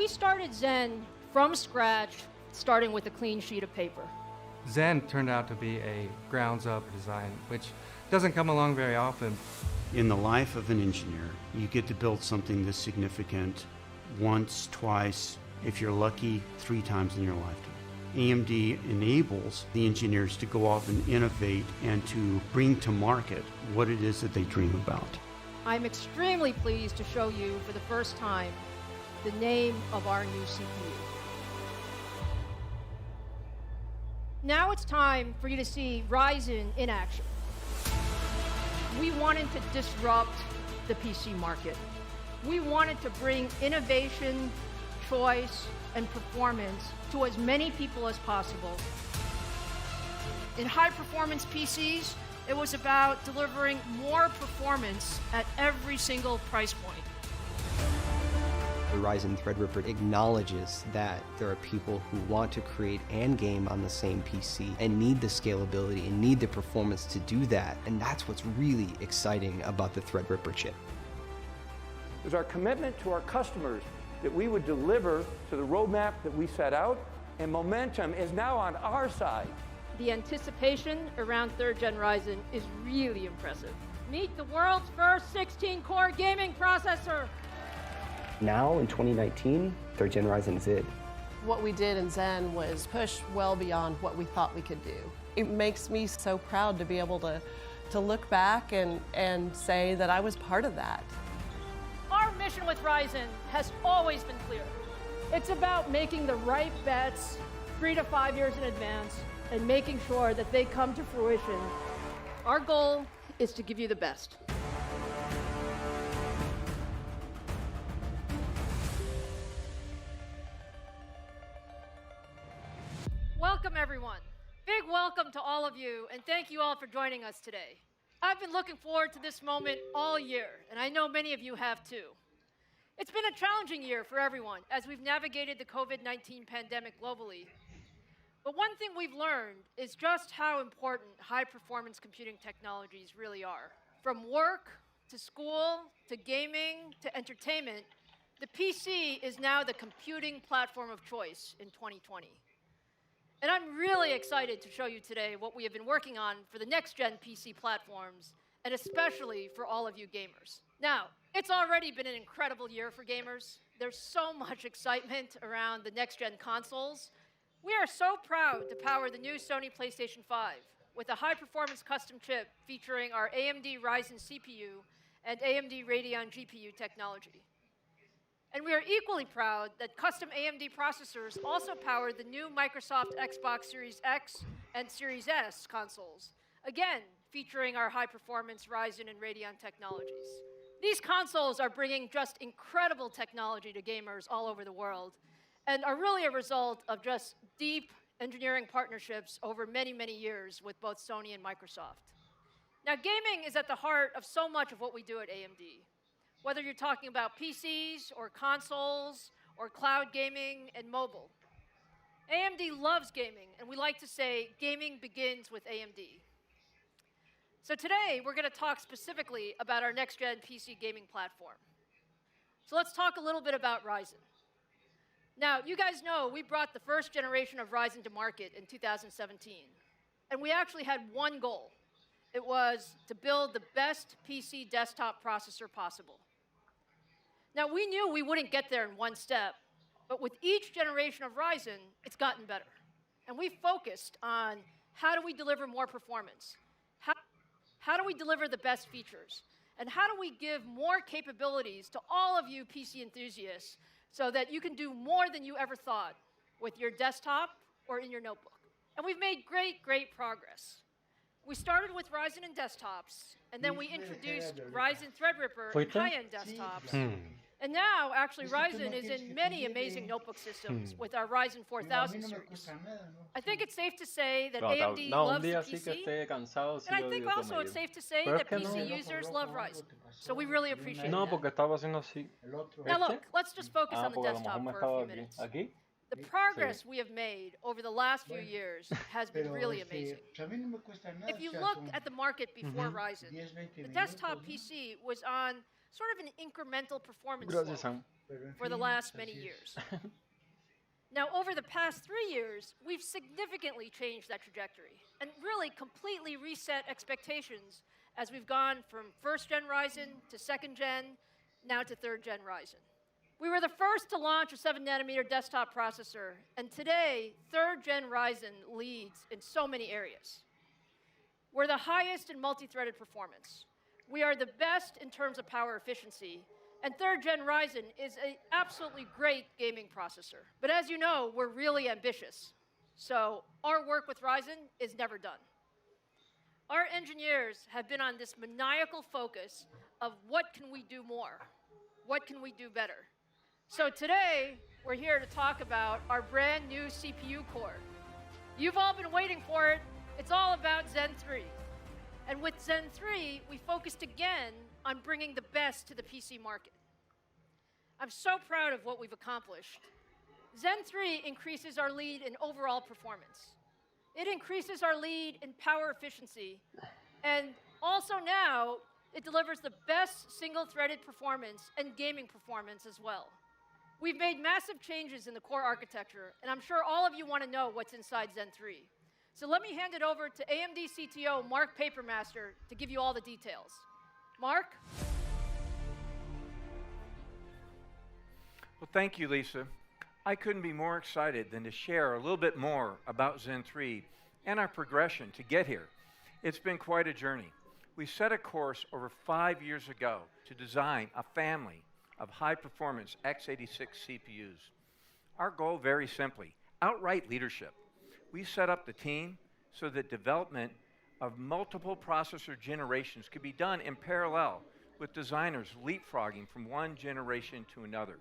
We started Zen from scratch, starting with a clean sheet of paper. Zen turned out to be a grounds-up design, which doesn't come along very often. In the life of an engineer, you get to build something this significant once, twice, if you're lucky, 3 times in your lifetime. AMD enables the engineers to go off and innovate and to bring to market what it is that they dream about. I'm extremely pleased to show you for the first time the name of our new CPU. Now it's time for you to see Ryzen in action. We wanted to disrupt the PC market. We wanted to bring innovation, choice, and performance to as many people as possible. In high-performance PCs, it was about delivering more performance at every single price point. The Ryzen Threadripper acknowledges that there are people who want to create and game on the same PC and need the scalability and need the performance to do that. And that's what's really exciting about the Threadripper chip. It was our commitment to our customers that we would deliver to the roadmap that we set out, and momentum is now on our side. The anticipation around 3rd Gen Ryzen is really impressive. Meet the world's first 16-core gaming processor. Now, in 2019, 3rd Gen Ryzen is it. What we did in Zen was push well beyond what we thought we could do. It makes me so proud to be able to look back and say that I was part of that. Our mission with Ryzen has always been clear. It's about making the right bets 3 to 5 years in advance and making sure that they come to fruition. Our goal is to give you the best. Welcome, everyone. Big welcome to all of you, and thank you all for joining us today. I've been looking forward to this moment all year, and I know many of you have too. It's been a challenging year for everyone as we've navigated the COVID-19 pandemic globally. But one thing we've learned is just how important high-performance computing technologies really are. From work, to school, to gaming, to entertainment, the PC is now the computing platform of choice in 2020. And I'm really excited to show you today what we have been working on for the next-gen PC platforms, and especially for all of you gamers. Now, it's already been an incredible year for gamers. There's so much excitement around the next-gen consoles. We are so proud to power the new Sony PlayStation 5 with a high-performance custom chip featuring our Amd Ryzen CPU and Amd Radeon GPU technology. And we are equally proud that custom AMD processors also power the new Microsoft Xbox Series X and Series S consoles, again, featuring our high-performance Ryzen and Radeon technologies. These consoles are bringing just incredible technology to gamers all over the world and are really a result of just deep engineering partnerships over many, many years with both Sony and Microsoft. Now, gaming is at the heart of so much of what we do at AMD. Whether you're talking about PCs or consoles or cloud gaming and mobile. AMD loves gaming, and we like to say gaming begins with AMD. So today, we're going to talk specifically about our next-gen PC gaming platform. So let's talk a little bit about Ryzen. Now, you guys know we brought the first generation of Ryzen to market in 2017. And we actually had one goal. It was to build the best PC desktop processor possible. Now, we knew we wouldn't get there in one step, but with each generation of Ryzen, it's gotten better. And we focused on how do we deliver more performance? How do we deliver the best features? And how do we give more capabilities to all of you PC enthusiasts so that you can do more than you ever thought with your desktop or in your notebook? And we've made great, great progress. We started with Ryzen and desktops, and then we introduced Ryzen Threadripper and high-end desktops. And now, actually, Ryzen is in many amazing notebook systems with our Ryzen 4000 series. I think it's safe to say that AMD loves the PC, and I think also it's safe to say that PC users love Ryzen. So we really appreciate No, that. porque estaba haciendo así. Now look, let's just focus on the porque a lo desktop mejor me for a estaba few aquí. minutes. ¿Aquí? The progress we have made over the last few years has been really amazing. If you look at the market before Ryzen, the desktop PC was on sort of an incremental performance slope. for the last many years. Now, over the past 3 years, we've significantly changed that trajectory and really completely reset expectations as we've gone from 1st Gen Ryzen to 2nd Gen, now to 3rd Gen Ryzen. We were the first to launch a 7nm desktop processor, and today, 3rd Gen Ryzen leads in so many areas. We're the highest in multi-threaded performance. We are the best in terms of power efficiency, and 3rd Gen Ryzen is an absolutely great gaming processor. But as you know, we're really ambitious. So our work with Ryzen is never done. Our engineers have been on this maniacal focus of what can we do more? What can we do better? So today, we're here to talk about our brand new CPU core. You've all been waiting for it. It's all about Zen 3. And with Zen 3, we focused again on bringing the best to the PC market. I'm so proud of what we've accomplished. Zen 3 increases our lead in overall performance. It increases our lead in power efficiency. And also now, it delivers the best single-threaded performance and gaming performance as well. We've made massive changes in the core architecture, and I'm sure all of you want to know what's inside Zen 3. So let me hand it over to AMD CTO Mark Papermaster to give you all the details. Mark? Well, thank you, Lisa. I couldn't be more excited than to share a little bit more about Zen 3 and our progression to get here. It's been quite a journey. We set a course over 5 years ago to design a family of high-performance x86 CPUs. Our goal, very simply, outright leadership. We set up the team so that development of multiple processor generations could be done in parallel, with designers leapfrogging from one generation to another.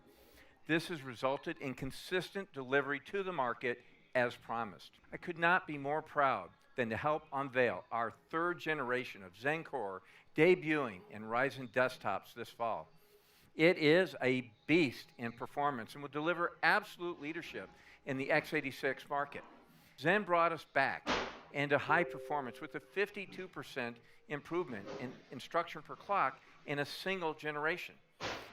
This has resulted in consistent delivery to the market as promised. I could not be more proud than to help unveil our 3rd generation of Zen Core debuting in Ryzen desktops this fall. It is a beast in performance and will deliver absolute leadership in the x86 market. Zen brought us back into high performance with a 52% improvement in instruction per clock in a single generation.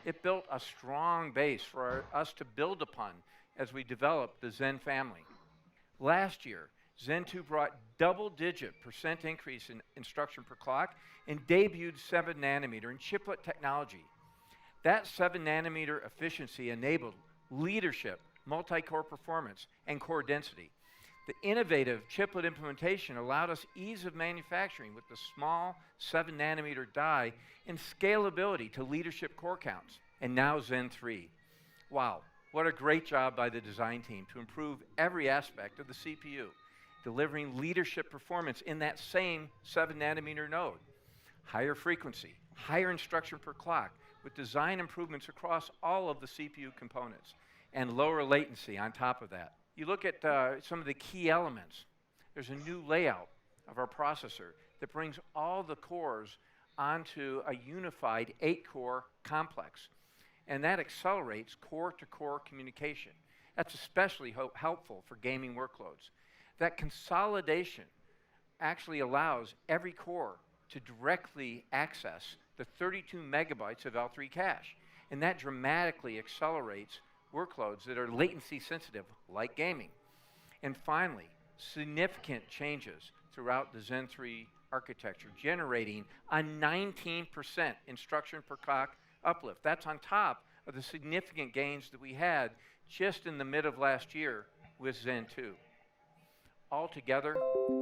It built a strong base for us to build upon as we developed the Zen family. Last year, Zen 2 brought double-digit % increase in instruction per clock and debuted 7nm in chiplet technology. That 7nm efficiency enabled leadership, multi-core performance, and core density. The innovative chiplet implementation allowed us ease of manufacturing with the small 7nm die and scalability to leadership core counts. And now Zen 3. Wow, what a great job by the design team to improve every aspect of the CPU, delivering leadership performance in that same 7nm node. Higher frequency, higher instruction per clock, with design improvements across all of the CPU components, and lower latency on top of that. You look at some of the key elements. There's a new layout of our processor that brings all the cores onto a unified 8-core complex, and that accelerates core-to-core communication. That's especially helpful for gaming workloads. That consolidation actually allows every core to directly access the 32 megabytes of L3 cache, and that dramatically accelerates workloads that are latency sensitive, like gaming. And finally, significant changes throughout the Zen 3 architecture, generating a 19% instruction per clock uplift. That's on top of the significant gains that we had just in the mid of last year with Zen 2. Altogether,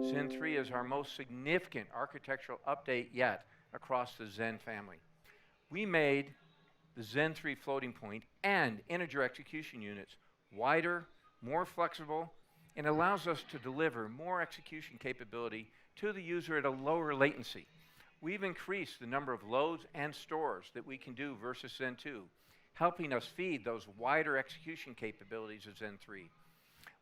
Zen 3 is our most significant architectural update yet across the Zen family. We made the Zen 3 floating point and integer execution units wider, more flexible, and allows us to deliver more execution capability to the user at a lower latency. We've increased the number of loads and stores that we can do versus Zen 2, helping us feed those wider execution capabilities of Zen 3.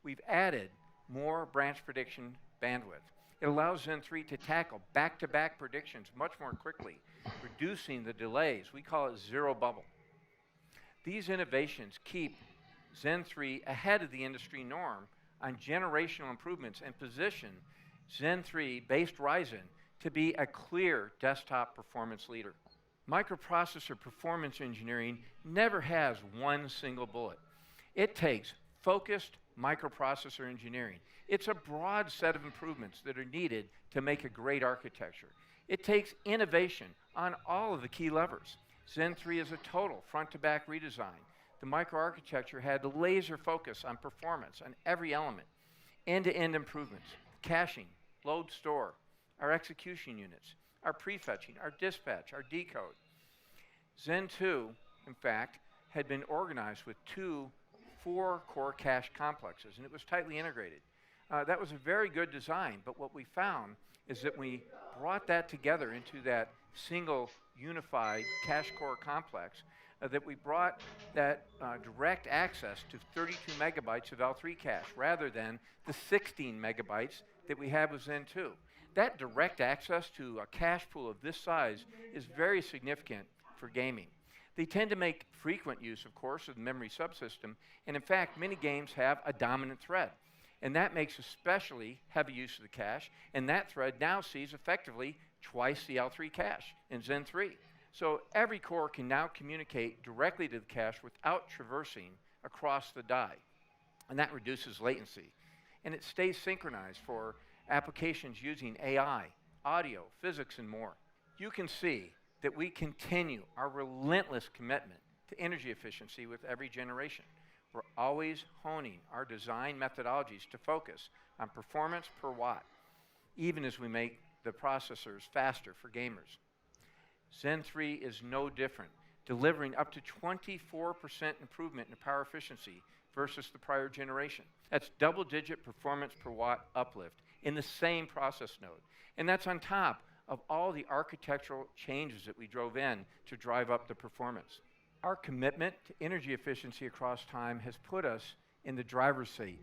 We've added more branch prediction bandwidth. It allows Zen 3 to tackle back-to-back predictions much more quickly, reducing the delays. We call it zero bubble. These innovations keep Zen 3 ahead of the industry norm on generational improvements and position Zen 3-based Ryzen to be a clear desktop performance leader. Microprocessor performance engineering never has one single bullet. It takes focused microprocessor engineering. It's a broad set of improvements that are needed to make a great architecture. It takes innovation on all of the key levers. Zen 3 is a total front-to-back redesign. The microarchitecture had laser focus on performance on every element. End-to-end improvements, caching, load store, our execution units, our prefetching, our dispatch, our decode. Zen 2, in fact, had been organized with 2 4-core cache complexes, and it was tightly integrated. That was a very good design, but what we found is that we brought that together into that single unified cache core complex, that we brought that direct access to 32 megabytes of L3 cache rather than the 16 megabytes that we have with Zen 2. That direct access to a cache pool of this size is very significant for gaming. They tend to make frequent use, of course, of the memory subsystem, and in fact, many games have a dominant thread. And that makes especially heavy use of the cache, and that thread now sees effectively twice the L3 cache in Zen 3. So every core can now communicate directly to the cache without traversing across the die, and that reduces latency. And it stays synchronized for applications using AI, audio, physics, and more. You can see that we continue our relentless commitment to energy efficiency with every generation. We're always honing our design methodologies to focus on performance per watt, even as we make the processors faster for gamers. Zen 3 is no different, delivering up to 24% improvement in power efficiency versus the prior generation. That's double-digit performance per watt uplift in the same process node. And that's on top of all the architectural changes that we drove in to drive up the performance. Our commitment to energy efficiency across time has put us in the driver's seat.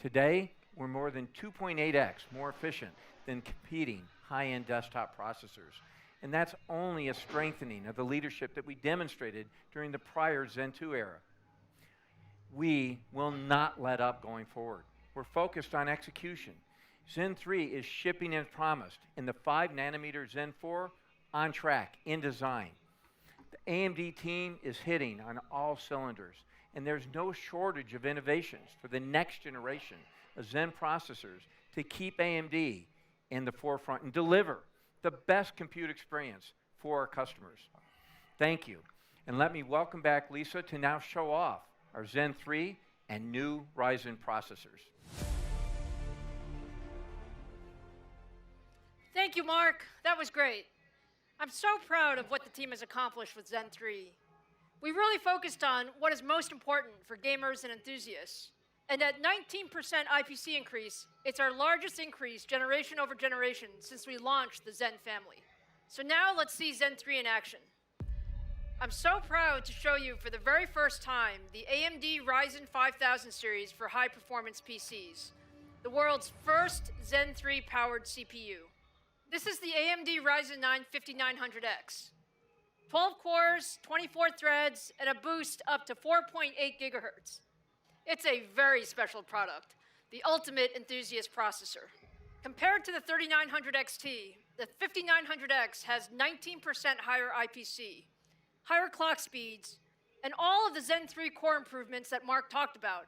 Today, we're more than 2.8x more efficient than competing high-end desktop processors. And that's only a strengthening of the leadership that we demonstrated during the prior Zen 2 era. We will not let up going forward. We're focused on execution. Zen 3 is shipping as promised, and the 5-nanometer Zen 4 on track, in design. The AMD team is hitting on all cylinders, and there's no shortage of innovations for the next generation of Zen processors to keep AMD in the forefront and deliver the best compute experience for our customers. Thank you, and let me welcome back Lisa to now show off our Zen 3 and new Ryzen processors. Thank you, Mark. That was great. I'm so proud of what the team has accomplished with Zen 3. We really focused on what is most important for gamers and enthusiasts. And at 19% IPC increase, it's our largest increase generation over generation since we launched the Zen family. So now let's see Zen 3 in action. I'm so proud to show you for the very first time the Amd Ryzen 5000 series for high-performance PCs, the world's first Zen 3 powered CPU. This is the Amd Ryzen 9 5900X. 12 cores, 24 threads, and a boost up to 4.8 gigahertz. It's a very special product, the ultimate enthusiast processor. Compared to the 3900 XT, the 5900X has 19% higher IPC, higher clock speeds, and all of the Zen 3 core improvements that Mark talked about,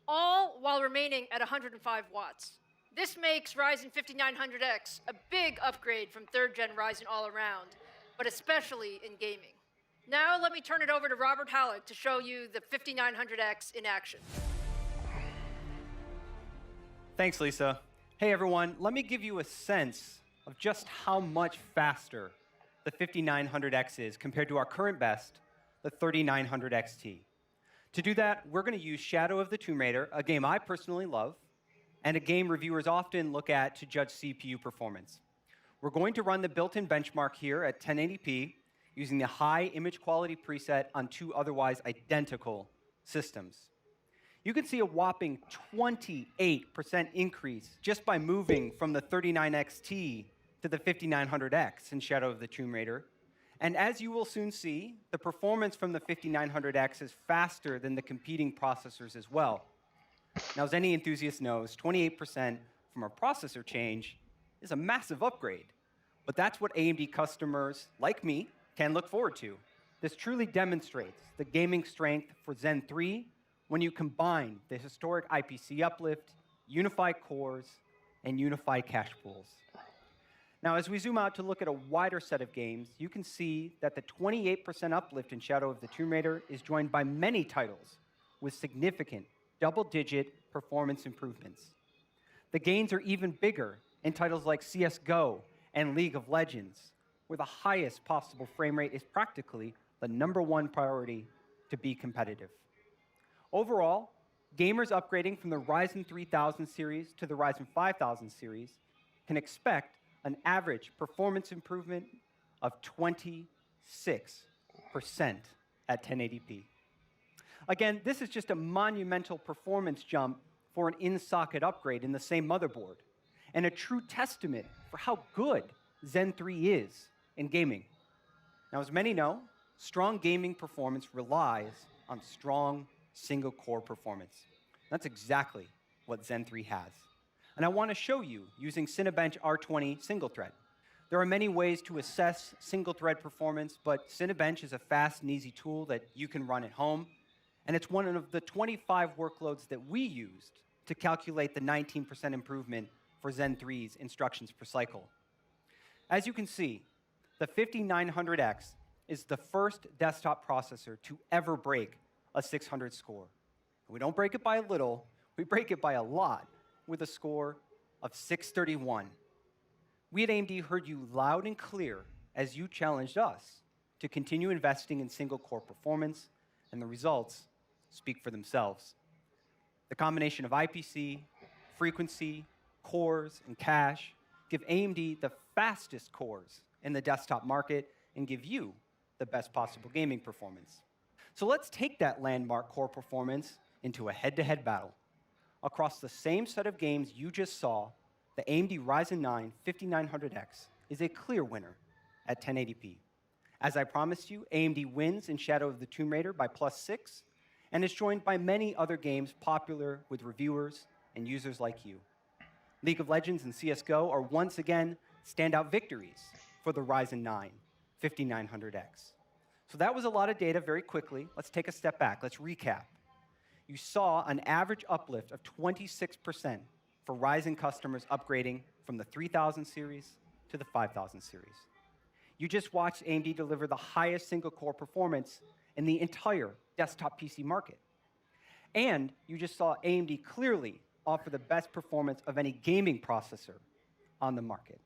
all while remaining at 105 watts. This makes Ryzen 5900X a big upgrade from 3rd Gen Ryzen all around, but especially in gaming. Now let me turn it over to Robert Halleck to show you the 5900X in action. Thanks, Lisa. Hey everyone, let me give you a sense of just how much faster the 5900X is compared to our current best, the 3900 XT. To do that, we're going to use Shadow of the Tomb Raider, a game I personally love, and a game reviewers often look at to judge CPU performance. We're going to run the built-in benchmark here at 1080p using the high image quality preset on 2 otherwise identical systems. You can see a whopping 28% increase just by moving from the 39XT to the 5900X in Shadow of the Tomb Raider. And as you will soon see, the performance from the 5900X is faster than the competing processors as well. Now, as any enthusiast knows, 28% from a processor change is a massive upgrade. But that's what AMD customers, like me, can look forward to. This truly demonstrates the gaming strength for Zen 3 when you combine the historic IPC uplift, unified cores, and unified cache pools. Now, as we zoom out to look at a wider set of games, you can see that the 28% uplift in Shadow of the Tomb Raider is joined by many titles with significant double-digit performance improvements. The gains are even bigger in titles like CS:GO and League of Legends, where the highest possible frame rate is practically the #1 priority to be competitive. Overall, gamers upgrading from the Ryzen 3000 series to the Ryzen 5000 series can expect an average performance improvement of 26% at 1080p. Again, this is just a monumental performance jump for an in-socket upgrade in the same motherboard, and a true testament for how good Zen 3 is in gaming. Now, as many know, strong gaming performance relies on strong single-core performance. That's exactly what Zen 3 has. And I want to show you using Cinebench R20 single-thread. There are many ways to assess single-thread performance, but Cinebench is a fast and easy tool that you can run at home, and it's one of the 25 workloads that we used to calculate the 19% improvement for Zen 3's instructions per cycle. As you can see, the 5900X is the first desktop processor to ever break a 600 score. We don't break it by a little, we break it by a lot, with a score of 631. We at AMD heard you loud and clear as you challenged us to continue investing in single-core performance, and the results speak for themselves. The combination of IPC, frequency, cores, and cache give AMD the fastest cores in the desktop market and give you the best possible gaming performance. So let's take that landmark core performance into a head-to-head battle. Across the same set of games you just saw, the AMD Ryzen 9 5900X is a clear winner at 1080p. As I promised you, AMD wins in Shadow of the Tomb Raider by +6, and is joined by many other games popular with reviewers and users like you. League of Legends and CS:GO are once again standout victories for the Ryzen 9 5900X. So that was a lot of data very quickly. Let's take a step back. Let's recap. You saw an average uplift of 26% for Ryzen customers upgrading from the 3000 series to the 5000 series. You just watched AMD deliver the highest single-core performance in the entire desktop PC market. And you just saw AMD clearly offer the best performance of any gaming processor on the market.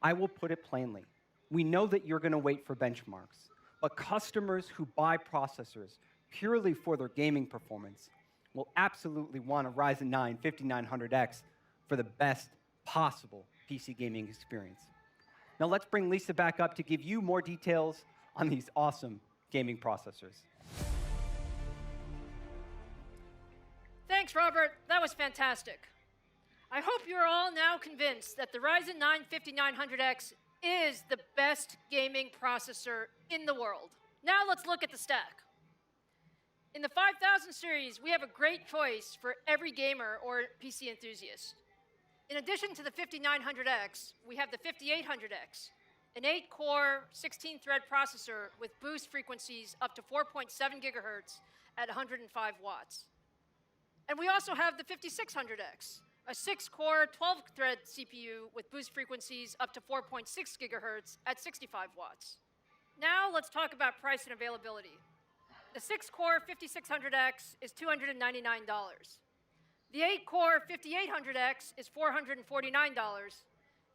I will put it plainly. We know that you're going to wait for benchmarks, but customers who buy processors purely for their gaming performance will absolutely want a Ryzen 9 5900X for the best possible PC gaming experience. Now let's bring Lisa back up to give you more details on these awesome gaming processors. Thanks, Robert. That was fantastic. I hope you're all now convinced that the Ryzen 9 5900X is the best gaming processor in the world. Now let's look at the stack. In the 5000 series, we have a great choice for every gamer or PC enthusiast. In addition to the 5900X, we have the 5800X, an 8-core, 16-thread processor with boost frequencies up to 4.7 gigahertz at 105 watts. And we also have the 5600X, a 6-core, 12-thread CPU with boost frequencies up to 4.6 gigahertz at 65 watts. Now let's talk about price and availability. The 6-core 5600X is $299. The 8-core 5800X is $449,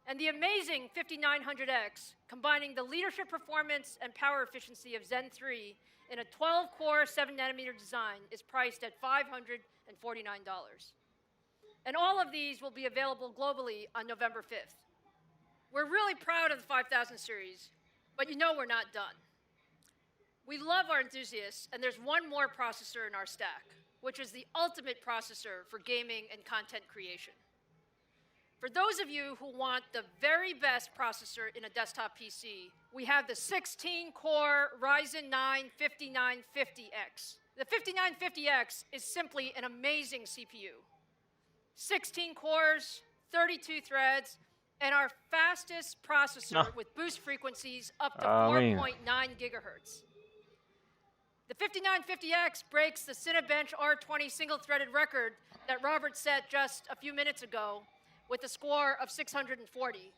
and the amazing 5900X, combining the leadership performance and power efficiency of Zen 3 in a 12-core 7-nanometer design, is priced at $549. And all of these will be available globally on November 5th. We're really proud of the 5000 series, but you know we're not done. We love our enthusiasts, and there's one more processor in our stack, which is the ultimate processor for gaming and content creation. For those of you who want the very best processor in a desktop PC, we have the 16-core Ryzen 9 5950X. The 5950X is simply an amazing CPU. 16 cores, 32 threads, and our fastest processor with boost frequencies up to Oh, man. 4.9 gigahertz. The 5950X breaks the Cinebench R20 single-threaded record that Robert set just a few minutes ago with a score of 640.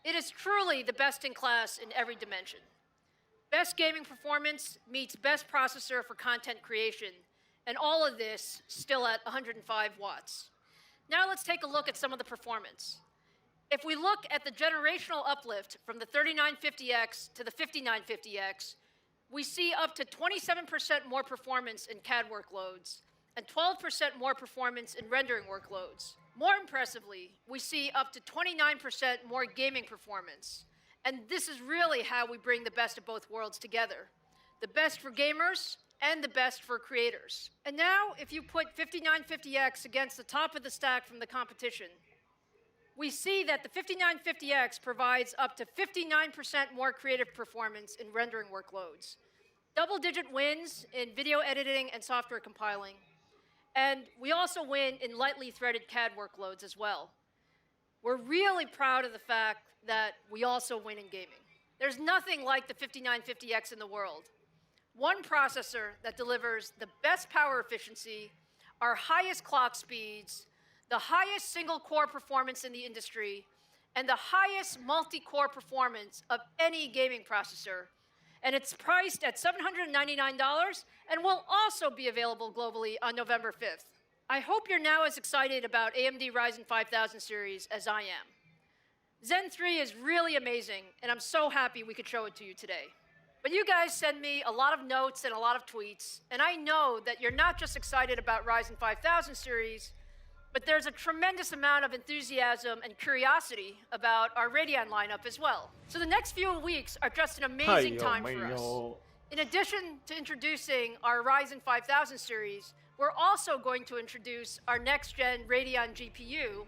It is truly the best in class in every dimension. Best gaming performance meets best processor for content creation, and all of this still at 105 watts. Now let's take a look at some of the performance. If we look at the generational uplift from the 3950X to the 5950X, we see up to 27% more performance in CAD workloads and 12% more performance in rendering workloads. More impressively, we see up to 29% more gaming performance. And this is really how we bring the best of both worlds together. The best for gamers and the best for creators. And now, if you put 5950X against the top of the stack from the competition, we see that the 5950X provides up to 59% more creative performance in rendering workloads, double-digit wins in video editing and software compiling, and we also win in lightly threaded CAD workloads as well. We're really proud of the fact that we also win in gaming. There's nothing like the 5950X in the world. One processor that delivers the best power efficiency, our highest clock speeds, the highest single-core performance in the industry, and the highest multi-core performance of any gaming processor. And it's priced at $799 and will also be available globally on November 5th. I hope you're now as excited about AMD Ryzen 5000 series as I am. Zen 3 is really amazing, and I'm so happy we could show it to you today. But you guys send me a lot of notes and a lot of tweets, and I know that you're not just excited about Ryzen 5000 series, but there's a tremendous amount of enthusiasm and curiosity about our Radeon lineup as well. So the next few weeks are just an amazing time for us. In addition to introducing our Ryzen 5000 series, we're also going to introduce our next-gen Radeon GPU,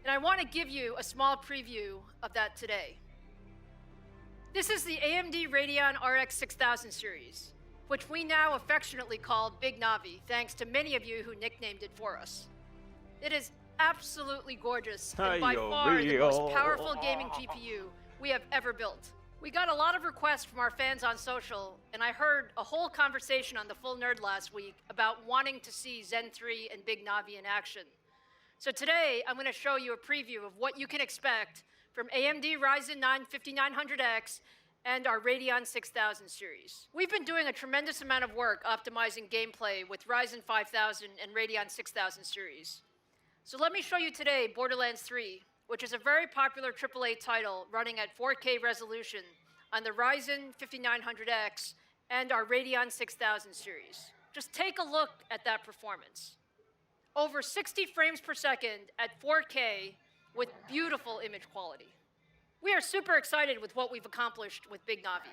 and I want to give you a small preview of that today. This is the AMD Radeon RX 6000 series, which we now affectionately call Big Navi, thanks to many of you who nicknamed it for us. It is absolutely gorgeous and by far the most powerful gaming GPU we have ever built. We got a lot of requests from our fans on social, and I heard a whole conversation on The Full Nerd last week about wanting to see Zen 3 and Big Navi in action. So today, I'm going to show you a preview of what you can expect from AMD Ryzen 9 5900X and our Radeon 6000 series. We've been doing a tremendous amount of work optimizing gameplay with Ryzen 5000 and Radeon 6000 series. So let me show you today Borderlands 3, which is a very popular AAA title running at 4K resolution on the Ryzen 5900X and our Radeon 6000 series. Just take a look at that performance. Over 60 frames per second at 4K with beautiful image quality. We are super excited with what we've accomplished with Big Navi.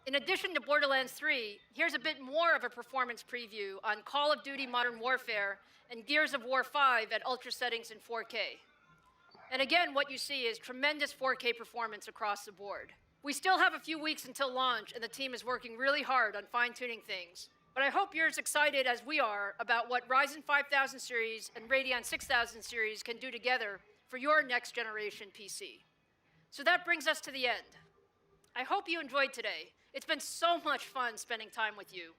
In addition to Borderlands 3, here's a bit more of a performance preview on Call of Duty Modern Warfare and Gears of War 5 at ultra settings in 4K. And again, what you see is tremendous 4K performance across the board. We still have a few weeks until launch, and the team is working really hard on fine-tuning things. But I hope you're as excited as we are about what Ryzen 5000 series and Radeon 6000 series can do together for your next-generation PC. So that brings us to the end. I hope you enjoyed today. It's been so much fun spending time with you.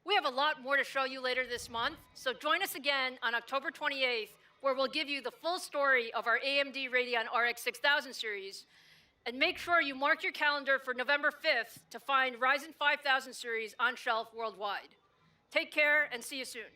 We have a lot more to show you later this month, so join us again on October 28th, where we'll give you the full story of our AMD Radeon RX 6000 series, and make sure you mark your calendar for November 5th to find Ryzen 5000 series on shelf worldwide. Take care and see you soon.